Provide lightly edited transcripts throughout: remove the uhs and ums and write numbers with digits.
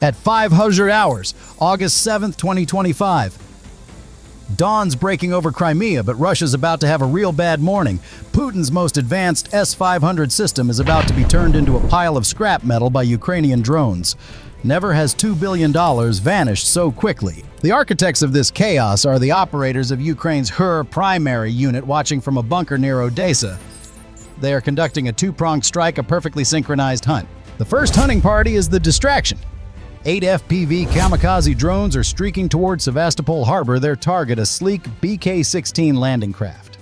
At 500 hours, August 7th, 2025. Dawn's breaking over Crimea, but Russia's about to have a real bad morning. Putin's most advanced S-500 system is about to be turned into a pile of scrap metal by Ukrainian drones. Never has $2 billion vanished so quickly. The architects of this chaos are the operators of Ukraine's primary unit watching from a bunker near Odessa. They are conducting a two-pronged strike, a perfectly synchronized hunt. The first hunting party is the distraction. 8 FPV kamikaze drones are streaking towards Sevastopol harbor, their target a sleek BK-16 landing craft.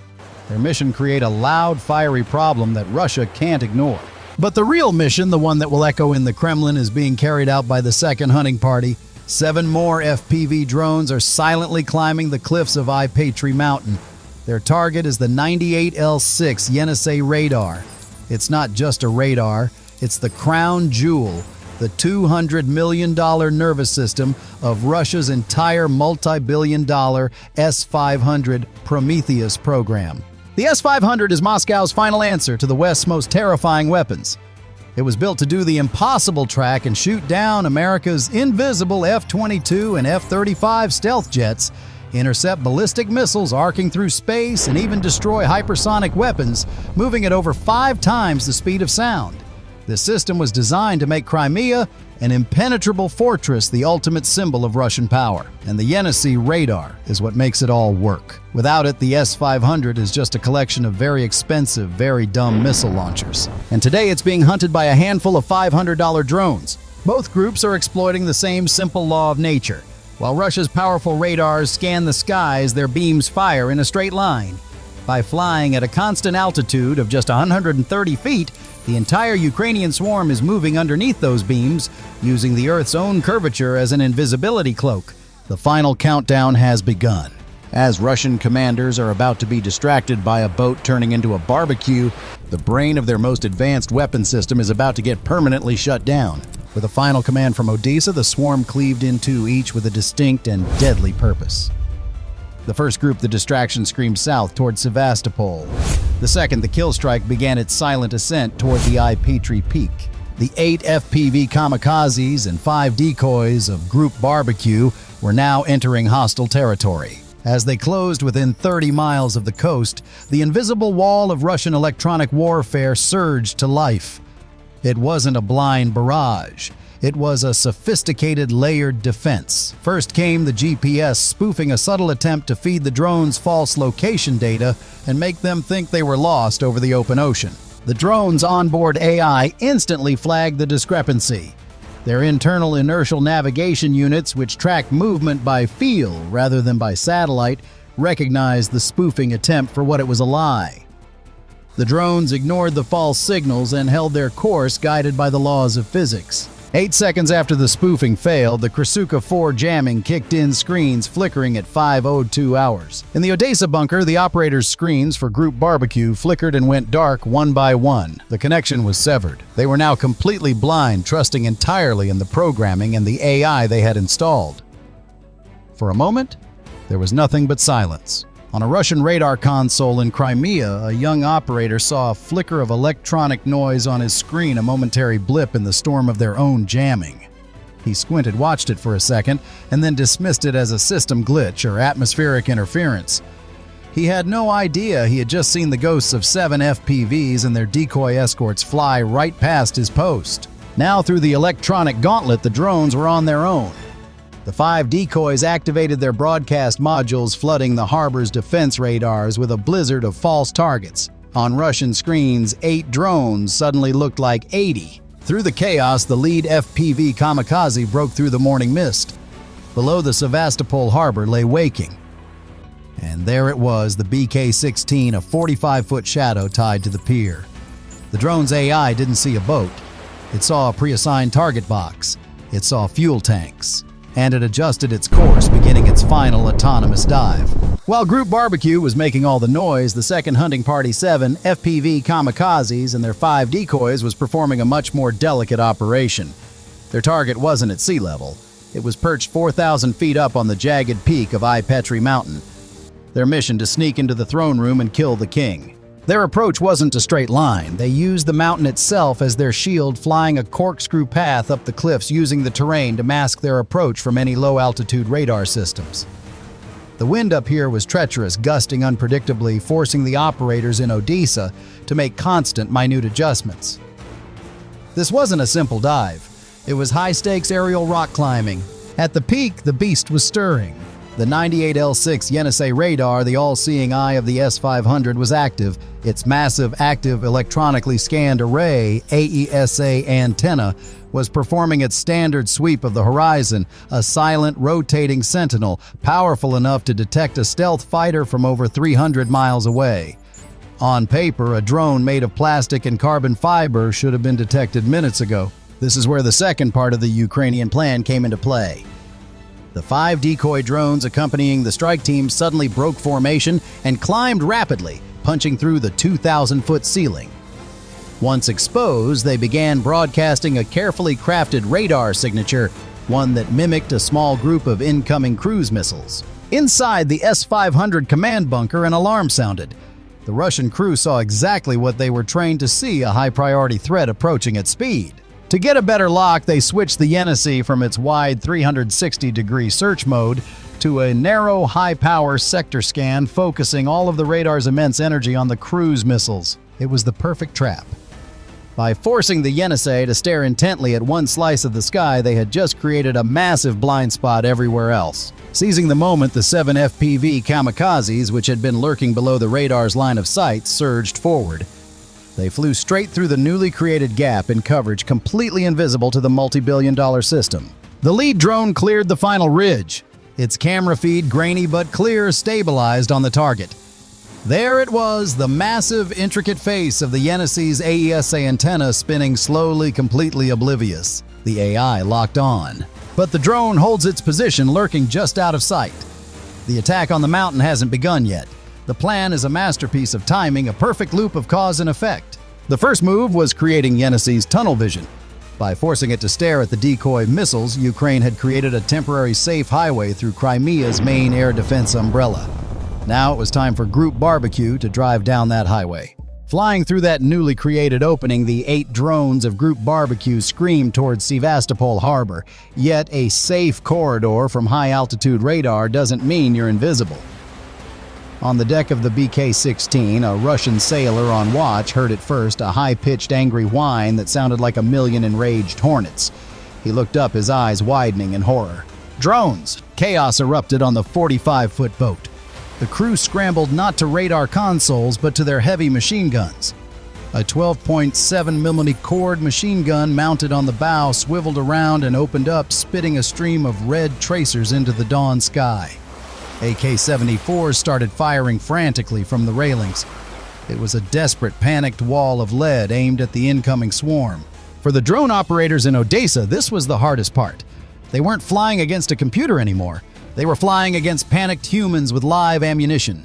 Their mission: create a loud, fiery problem that Russia can't ignore. But the real mission, the one that will echo in the Kremlin, is being carried out by the second hunting party. 7 more FPV drones are silently climbing the cliffs of Patriot Mountain. Their target is the 98L6 Yenisei radar. It's not just a radar, it's the crown jewel, the $200 million nervous system of Russia's entire multi-billion-dollar S-500 Prometheus program. The S-500 is Moscow's final answer to the West's most terrifying weapons. It was built to do the impossible: track and shoot down America's invisible F-22 and F-35 stealth jets, intercept ballistic missiles arcing through space, and even destroy hypersonic weapons moving at over 5 times the speed of sound. This system was designed to make Crimea an impenetrable fortress, the ultimate symbol of Russian power. And the Yenisei radar is what makes it all work. Without it, the S-500 is just a collection of very expensive, very dumb missile launchers. And today it's being hunted by a handful of $500 drones. Both groups are exploiting the same simple law of nature. While Russia's powerful radars scan the skies, their beams fire in a straight line. By flying at a constant altitude of just 130 feet, the entire Ukrainian swarm is moving underneath those beams, using the Earth's own curvature as an invisibility cloak. The final countdown has begun. As Russian commanders are about to be distracted by a boat turning into a barbecue, the brain of their most advanced weapon system is about to get permanently shut down. With a final command from Odessa, the swarm cleaved in two, each with a distinct and deadly purpose. The first group, the distraction, screamed south toward Sevastopol. The second, the kill strike, began its silent ascent toward the Patriot Peak. The 8 FPV kamikazes and 5 decoys of Group Barbecue were now entering hostile territory. As they closed within 30 miles of the coast, the invisible wall of Russian electronic warfare surged to life. It wasn't a blind barrage. It was a sophisticated, layered defense. First came the GPS, spoofing a subtle attempt to feed the drones false location data and make them think they were lost over the open ocean. The drones' onboard AI instantly flagged the discrepancy. Their internal inertial navigation units, which track movement by feel rather than by satellite, recognized the spoofing attempt for what it was: a lie. The drones ignored the false signals and held their course, guided by the laws of physics. 8 seconds after the spoofing failed, the Krasuka 4 jamming kicked in, screens flickering at 5:02 hours. In the Odessa bunker, the operator's screens for Group Barbecue flickered and went dark one by one. The connection was severed. They were now completely blind, trusting entirely in the programming and the AI they had installed. For a moment, there was nothing but silence. On a Russian radar console in Crimea, a young operator saw a flicker of electronic noise on his screen, a momentary blip in the storm of their own jamming. He squinted, watched it for a second, and then dismissed it as a system glitch or atmospheric interference. He had no idea he had just seen the ghosts of 7 FPVs and their decoy escorts fly right past his post. Now, through the electronic gauntlet, the drones were on their own. The 5 decoys activated their broadcast modules, flooding the harbor's defense radars with a blizzard of false targets. On Russian screens, 8 drones suddenly looked like 80. Through the chaos, the lead FPV kamikaze broke through the morning mist. Below the Sevastopol harbor lay waking. And there it was, the BK-16, a 45-foot shadow tied to the pier. The drone's AI didn't see a boat. It saw a pre-assigned target box. It saw fuel tanks. And it adjusted its course, beginning its final autonomous dive. While Group Barbecue was making all the noise, the second hunting party, 7 FPV kamikazes and their 5 decoys, was performing a much more delicate operation. Their target wasn't at sea level. It was perched 4,000 feet up on the jagged peak of Patriot Mountain. Their mission: to sneak into the throne room and kill the king. Their approach wasn't a straight line. They used the mountain itself as their shield, flying a corkscrew path up the cliffs using the terrain to mask their approach from any low-altitude radar systems. The wind up here was treacherous, gusting unpredictably, forcing the operators in Odessa to make constant, minute adjustments. This wasn't a simple dive. It was high-stakes aerial rock climbing. At the peak, the beast was stirring. The 98L6 Yenisei radar, the all-seeing eye of the S-500, was active. Its massive, active, electronically scanned array, AESA antenna, was performing its standard sweep of the horizon, a silent, rotating sentinel, powerful enough to detect a stealth fighter from over 300 miles away. On paper, a drone made of plastic and carbon fiber should have been detected minutes ago. This is where the second part of the Ukrainian plan came into play. The 5 decoy drones accompanying the strike team suddenly broke formation and climbed rapidly, punching through the 2,000-foot ceiling. Once exposed, they began broadcasting a carefully crafted radar signature, one that mimicked a small group of incoming cruise missiles. Inside the S-500 command bunker, an alarm sounded. The Russian crew saw exactly what they were trained to see, a high-priority threat approaching at speed. To get a better lock, they switched the Yenisei from its wide 360-degree search mode to a narrow, high-power sector scan, focusing all of the radar's immense energy on the cruise missiles. It was the perfect trap. By forcing the Yenisei to stare intently at one slice of the sky, they had just created a massive blind spot everywhere else. Seizing the moment, the 7 FPV kamikazes, which had been lurking below the radar's line of sight, surged forward. They flew straight through the newly created gap in coverage, completely invisible to the multi-billion-dollar system. The lead drone cleared the final ridge. Its camera feed, grainy but clear, stabilized on the target. There it was, the massive, intricate face of the Yenisei's AESA antenna spinning slowly, completely oblivious. The AI locked on. But the drone holds its position, lurking just out of sight. The attack on the mountain hasn't begun yet. The plan is a masterpiece of timing, a perfect loop of cause and effect. The first move was creating Yenisei's tunnel vision. By forcing it to stare at the decoy missiles, Ukraine had created a temporary safe highway through Crimea's main air defense umbrella. Now it was time for Group Barbecue to drive down that highway. Flying through that newly created opening, the 8 drones of Group Barbecue screamed towards Sevastopol harbor. Yet a safe corridor from high-altitude radar doesn't mean you're invisible. On the deck of the BK-16, a Russian sailor on watch heard at first a high-pitched angry whine that sounded like a million enraged hornets. He looked up, his eyes widening in horror. Drones! Chaos erupted on the 45-foot boat. The crew scrambled not to radar consoles, but to their heavy machine guns. A 12.7mm cord machine gun mounted on the bow swiveled around and opened up, spitting a stream of red tracers into the dawn sky. AK-74s started firing frantically from the railings. It was a desperate, panicked wall of lead aimed at the incoming swarm. For the drone operators in Odessa, this was the hardest part. They weren't flying against a computer anymore. They were flying against panicked humans with live ammunition.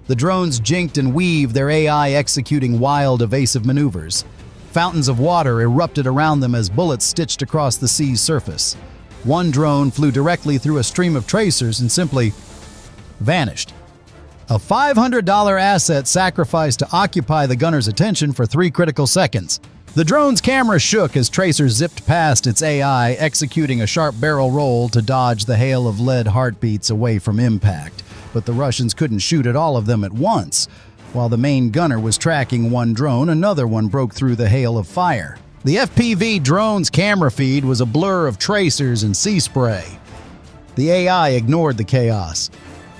The drones jinked and weaved, their AI executing wild, evasive maneuvers. Fountains of water erupted around them as bullets stitched across the sea's surface. One drone flew directly through a stream of tracers and simply vanished. A $500 asset sacrificed to occupy the gunner's attention for 3 critical seconds. The drone's camera shook as tracers zipped past its AI, executing a sharp barrel roll to dodge the hail of lead heartbeats away from impact. But the Russians couldn't shoot at all of them at once. While the main gunner was tracking one drone, another one broke through the hail of fire. The FPV drone's camera feed was a blur of tracers and sea spray. The AI ignored the chaos.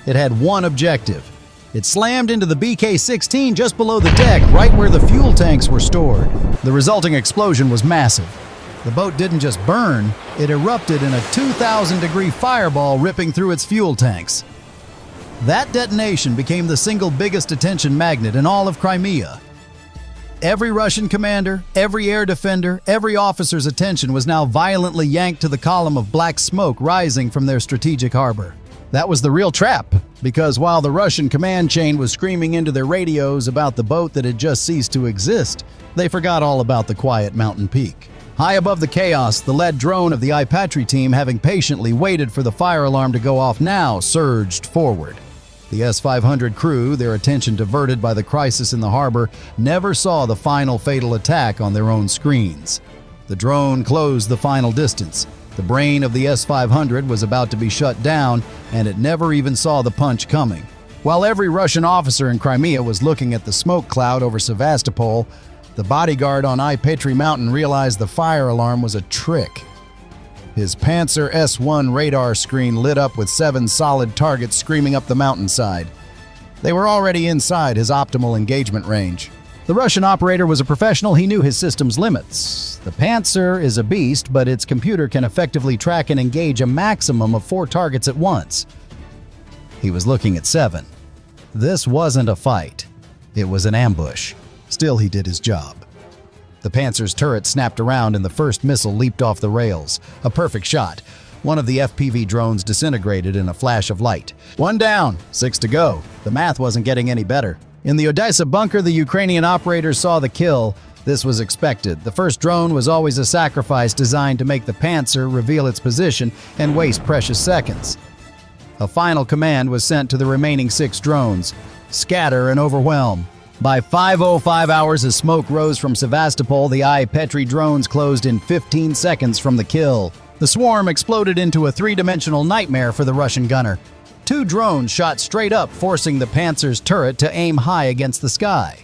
It had one objective. It slammed into the BK-16 just below the deck, right where the fuel tanks were stored. The resulting explosion was massive. The boat didn't just burn, it erupted in a 2,000-degree fireball ripping through its fuel tanks. That detonation became the single biggest attention magnet in all of Crimea. Every Russian commander, every air defender, every officer's attention was now violently yanked to the column of black smoke rising from their strategic harbor. That was the real trap, because while the Russian command chain was screaming into their radios about the boat that had just ceased to exist, they forgot all about the quiet mountain peak. High above the chaos, the lead drone of the Ipatri team, having patiently waited for the fire alarm to go off now, surged forward. The S-500 crew, their attention diverted by the crisis in the harbor, never saw the final fatal attack on their own screens. The drone closed the final distance. The brain of the S-500 was about to be shut down, and it never even saw the punch coming. While every Russian officer in Crimea was looking at the smoke cloud over Sevastopol, the bodyguard on Petri Mountain realized the fire alarm was a trick. His Panzer S-1 radar screen lit up with 7 solid targets screaming up the mountainside. They were already inside his optimal engagement range. The Russian operator was a professional. He knew his system's limits. The Panzer is a beast, but its computer can effectively track and engage a maximum of 4 targets at once. He was looking at 7. This wasn't a fight. It was an ambush. Still, he did his job. The Panzer's turret snapped around and the first missile leaped off the rails. A perfect shot. One of the FPV drones disintegrated in a flash of light. 1 down, 6 to go. The math wasn't getting any better. In the Odessa bunker, the Ukrainian operators saw the kill. This was expected. The first drone was always a sacrifice designed to make the Panzer reveal its position and waste precious seconds. A final command was sent to the remaining 6 drones: scatter and overwhelm. By 5:05 hours, as smoke rose from Sevastopol, the Petri drones closed in 15 seconds from the kill. The swarm exploded into a 3-dimensional nightmare for the Russian gunner. 2 drones shot straight up, forcing the Panzer's turret to aim high against the sky.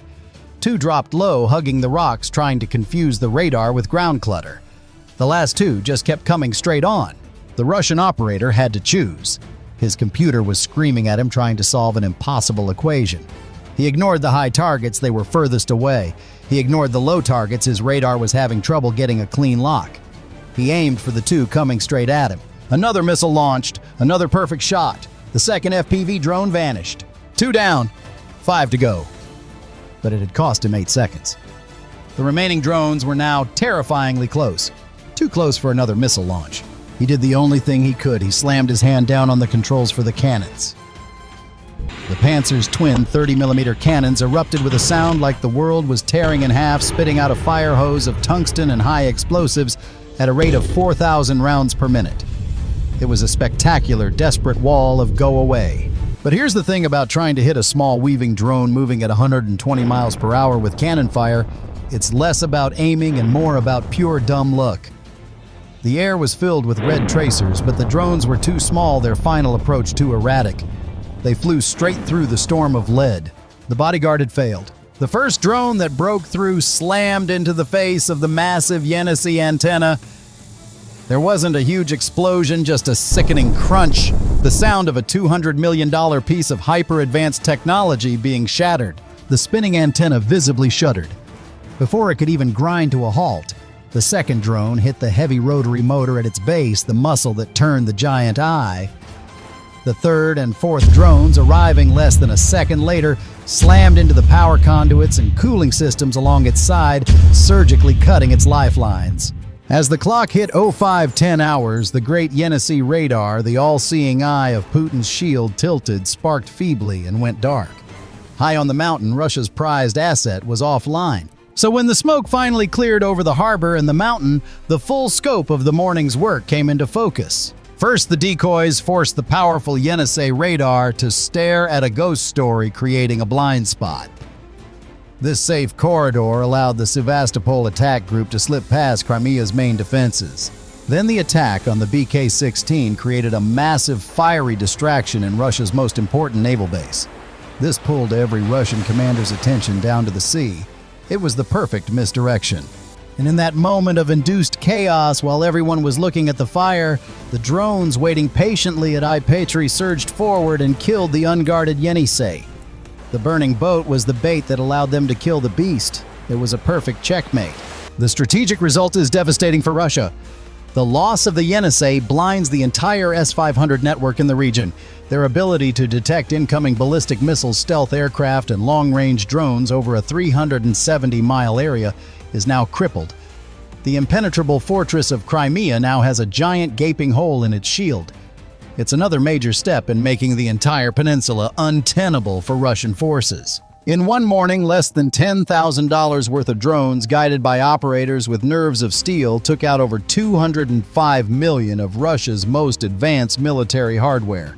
2 dropped low, hugging the rocks, trying to confuse the radar with ground clutter. The last 2 just kept coming straight on. The Russian operator had to choose. His computer was screaming at him, trying to solve an impossible equation. He ignored the high targets, they were furthest away. He ignored the low targets, his radar was having trouble getting a clean lock. He aimed for the 2 coming straight at him. Another missile launched, another perfect shot. The second FPV drone vanished. 2 down, 5 to go. But it had cost him 8 seconds. The remaining drones were now terrifyingly close. Too close for another missile launch. He did the only thing he could. He slammed his hand down on the controls for the cannons. The Panzer's twin 30mm cannons erupted with a sound like the world was tearing in half, spitting out a fire hose of tungsten and high explosives at a rate of 4,000 rounds per minute. It was a spectacular, desperate wall of go away. But here's the thing about trying to hit a small weaving drone moving at 120 miles per hour with cannon fire: it's less about aiming and more about pure dumb luck. The air was filled with red tracers, but the drones were too small, their final approach too erratic. They flew straight through the storm of lead. The bodyguard had failed. The first drone that broke through slammed into the face of the massive Yenisei antenna. There wasn't a huge explosion, just a sickening crunch, the sound of a $200 million piece of hyper-advanced technology being shattered. The spinning antenna visibly shuddered. Before it could even grind to a halt, the second drone hit the heavy rotary motor at its base, the muscle that turned the giant eye. The third and fourth drones, arriving less than a second later, slammed into the power conduits and cooling systems along its side, surgically cutting its lifelines. As the clock hit 05:10 hours, the great Yenisei radar, the all-seeing eye of Putin's shield, tilted, sparked feebly, and went dark. High on the mountain, Russia's prized asset was offline. So when the smoke finally cleared over the harbor and the mountain, the full scope of the morning's work came into focus. First, the decoys forced the powerful Yenisei radar to stare at a ghost story, creating a blind spot. This safe corridor allowed the Sevastopol attack group to slip past Crimea's main defenses. Then the attack on the BK-16 created a massive fiery distraction in Russia's most important naval base. This pulled every Russian commander's attention down to the sea. It was the perfect misdirection. And in that moment of induced chaos, while everyone was looking at the fire, the drones waiting patiently at Petri surged forward and killed the unguarded Yenisei. The burning boat was the bait that allowed them to kill the beast. It was a perfect checkmate. The strategic result is devastating for Russia. The loss of the Yenisei blinds the entire S-500 network in the region. Their ability to detect incoming ballistic missiles, stealth aircraft, and long-range drones over a 370-mile area is now crippled. The impenetrable fortress of Crimea now has a giant gaping hole in its shield. It's another major step in making the entire peninsula untenable for Russian forces. In one morning, less than $10,000 worth of drones, guided by operators with nerves of steel, took out over 205 million of Russia's most advanced military hardware.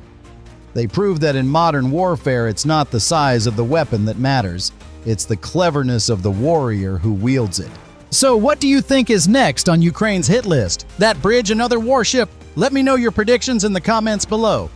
They prove that in modern warfare, it's not the size of the weapon that matters. It's the cleverness of the warrior who wields it. So what do you think is next on Ukraine's hit list? That bridge, another warship? Let me know your predictions in the comments below.